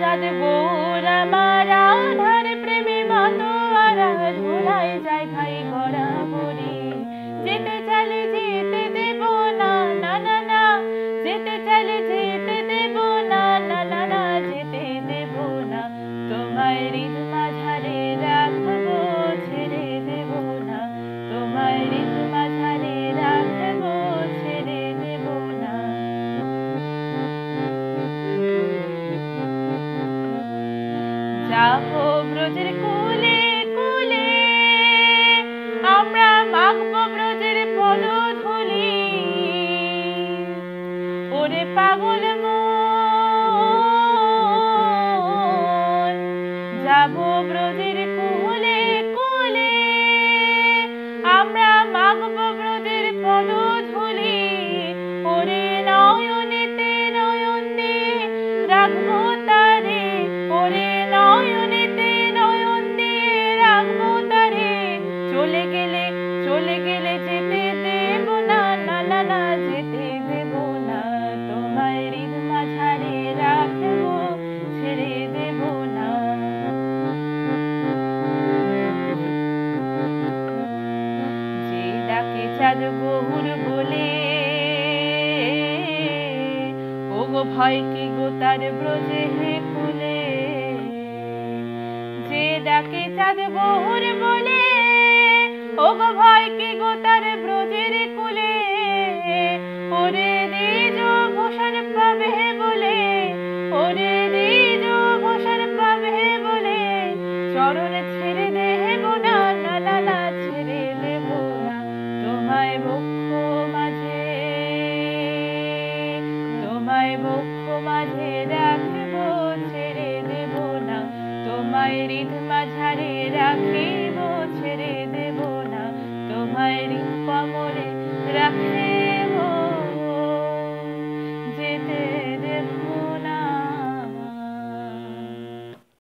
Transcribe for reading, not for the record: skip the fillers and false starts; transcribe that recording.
চাঁদ গৌর আমার আধার প্রেমে মাতোয়ারা ধুলায় যায় ভাই বরাবরি। যেতে চাইলে যেতে দেব না, না না না, যেতে চাইলে যেতে দেব না, না না না, যেতে দেব না। তোমায় হৃদ মাঝারে রাখবো, ছেড়ে দেব না। তোমায় হৃদ মাঝারে রাখবো, ছেড়ে দেব না। যাবো ব্রজের কুলে কুলে, আমরা মাখবো ব্রজের পদধূলি। ওরে পাগল মন, যাবো ব্রজের কুলে কুলে, আমরা মাখবো ব্রজের পদধূলি। ওরে নয়নেতে নয়ন দিয়ে রাখবো তারে, ওরে নয়নেতে নয়ন দিয়ে রাখবো তারে। চলে গেলে চলে গেলে যেতে দেব না, না না না, যেতে দেব না। তোমায় হৃদ মাঝারে রাখবো, ছেড়ে দেব না। যে ডাকে চাঁদ গৌর বলে, ওগো ভয় কি গো তার ব্রজে হে কুলে। যে ডাকে চাঁদ গৌর বলে, ওগো ভয় কি গো তার ব্রজের কুলে। ওরে দ্বিজ ভূষণ পাবে বলে, ওরে দ্বিজ ভূষণ পাবে বলে, চরণ ছেড়ে দেব না, না না না, ছেড়ে দেব না। তোমায়